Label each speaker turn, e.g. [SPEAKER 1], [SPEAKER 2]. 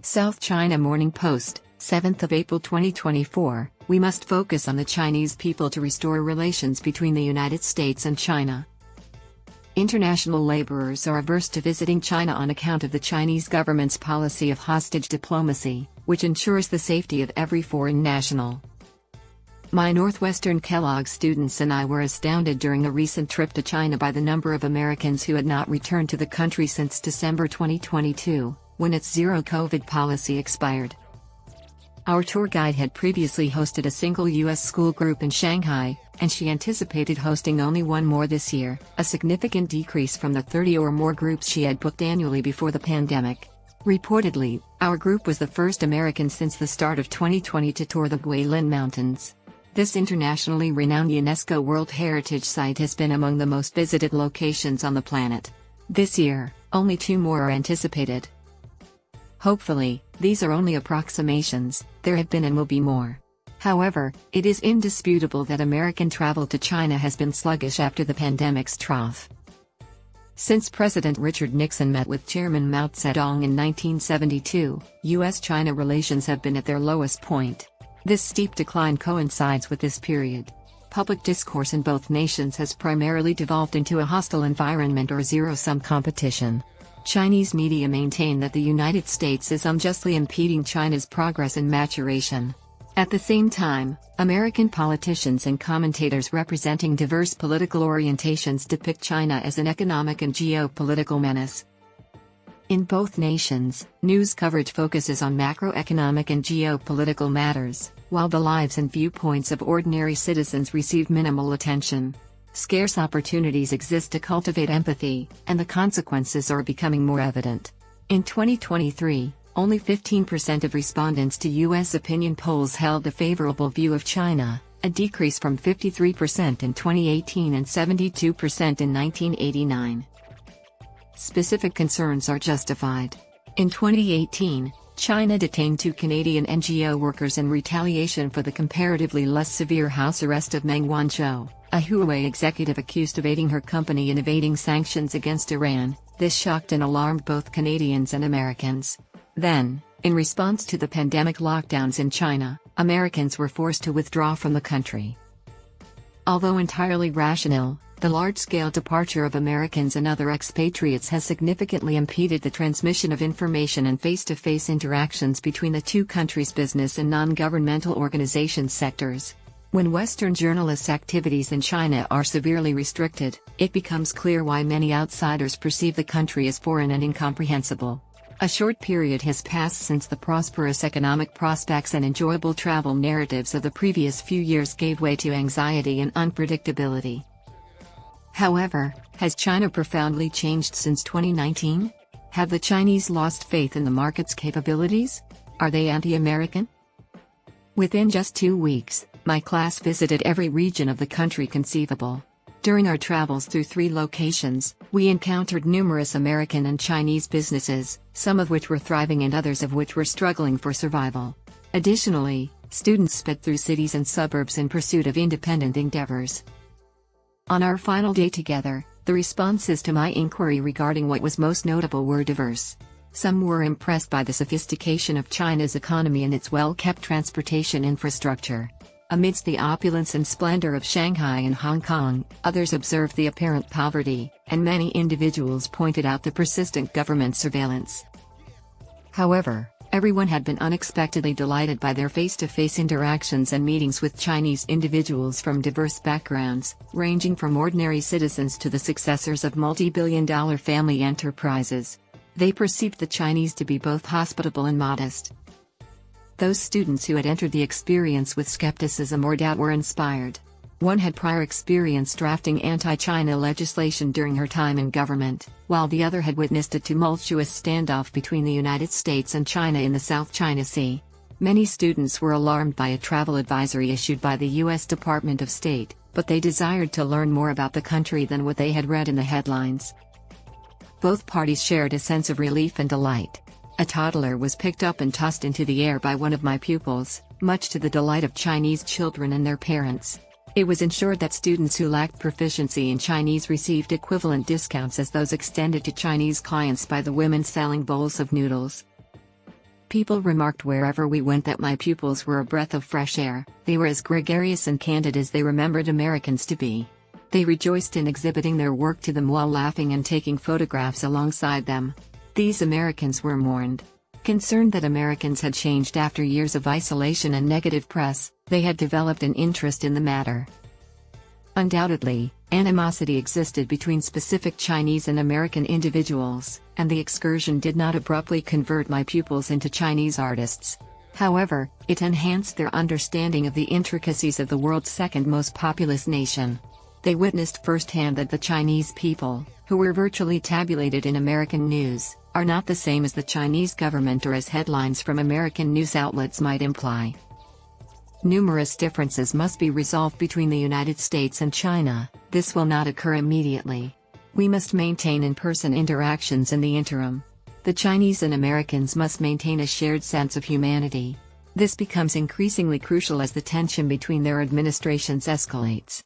[SPEAKER 1] South China Morning Post, 7th of April 2024, we must focus on the Chinese people to restore relations between the United States and China. International laborers are averse to visiting China on account of the Chinese government's policy of hostage diplomacy, which ensures the safety of every foreign national. My Northwestern Kellogg students and I were astounded during a recent trip to China by the number of Americans who had not returned to the country since December 2022, when its zero-COVID policy expired. Our tour guide had previously hosted a single U.S. school group in Shanghai, and she anticipated hosting only one more this year, a significant decrease from the 30 or more groups she had booked annually before the pandemic. Reportedly, our group was the first American since the start of 2020 to tour the Guilin Mountains. This internationally renowned Unesco World Heritage Site has been among the most visited locations on the planet. This year, only 2 more are anticipated. Hopefully, these are only approximations, there have been and will be more. However, it is indisputable that American travel to China has been sluggish after the pandemic's trough. Since President Richard Nixon met with Chairman Mao Zedong in 1972, U.S.-China relations have been at their lowest point. This steep decline coincides with this period. Public discourse in both nations has primarily devolved into a hostile environment or zero-sum competition. Chinese media maintain that the United States is unjustly impeding China's progress and maturation. At the same time, American politicians and commentators representing diverse political orientations depict China as an economic and geopolitical menace. In both nations, news coverage focuses on macroeconomic and geopolitical matters, while the lives and viewpoints of ordinary citizens receive minimal attention. Scarce opportunities exist to cultivate empathy, and the consequences are becoming more evident. In 2023, only 15% of respondents to U.S. opinion polls held a favorable view of China, a decrease from 53% in 2018 and 72% in 1989. Specific concerns are justified. In 2018, China detained 2 Canadian NGO workers in retaliation for the comparatively less severe house arrest of Meng Wanzhou, a Huawei executive accused of aiding her company in evading sanctions against Iran. This shocked and alarmed both Canadians and Americans. Then, in response to the pandemic lockdowns in China, Americans were forced to withdraw from the country. Although entirely rational, the large-scale departure of Americans and other expatriates has significantly impeded the transmission of information and face-to-face interactions between the two countries' business and non-governmental organization sectors. When Western journalists' activities in China are severely restricted, it becomes clear why many outsiders perceive the country as foreign and incomprehensible. A short period has passed since the prosperous economic prospects and enjoyable travel narratives of the previous few years gave way to anxiety and unpredictability. However, has China profoundly changed since 2019? Have the Chinese lost faith in the market's capabilities? Are they anti-American? Within just 2 weeks, my class visited every region of the country conceivable. During our travels through 3 locations, we encountered numerous American and Chinese businesses, some of which were thriving and others of which were struggling for survival. Additionally, students sped through cities and suburbs in pursuit of independent endeavors. On our final day together, the responses to my inquiry regarding what was most notable were diverse. Some were impressed by the sophistication of China's economy and its well-kept transportation infrastructure. Amidst the opulence and splendor of Shanghai and Hong Kong, others observed the apparent poverty, and many individuals pointed out the persistent government surveillance. However, everyone had been unexpectedly delighted by their face-to-face interactions and meetings with Chinese individuals from diverse backgrounds, ranging from ordinary citizens to the successors of multi-billion-dollar family enterprises. They perceived the Chinese to be both hospitable and modest. Those students who had entered the experience with skepticism or doubt were inspired. One had prior experience drafting anti-China legislation during her time in government, while the other had witnessed a tumultuous standoff between the United States and China in the South China Sea. Many students were alarmed by a travel advisory issued by the U.S. Department of State, but they desired to learn more about the country than what they had read in the headlines. Both parties shared a sense of relief and delight. A toddler was picked up and tossed into the air by one of my pupils, much to the delight of Chinese children and their parents. It was ensured that students who lacked proficiency in Chinese received equivalent discounts as those extended to Chinese clients by the women selling bowls of noodles. People remarked wherever we went that my pupils were a breath of fresh air. They were as gregarious and candid as they remembered Americans to be. They rejoiced in exhibiting their work to them while laughing and taking photographs alongside them. These Americans were mourned. Concerned that Americans had changed after years of isolation and negative press, they had developed an interest in the matter. Undoubtedly, animosity existed between specific Chinese and American individuals, and the excursion did not abruptly convert my pupils into Chinese artists. However, it enhanced their understanding of the intricacies of the world's second most populous nation. They witnessed firsthand that the Chinese people, who were virtually tabulated in American news, are not the same as the Chinese government or as headlines from American news outlets might imply. Numerous differences must be resolved between the United States and China. This will not occur immediately. We must maintain in-person interactions in the interim. The Chinese and Americans must maintain a shared sense of humanity. This becomes increasingly crucial as the tension between their administrations escalates.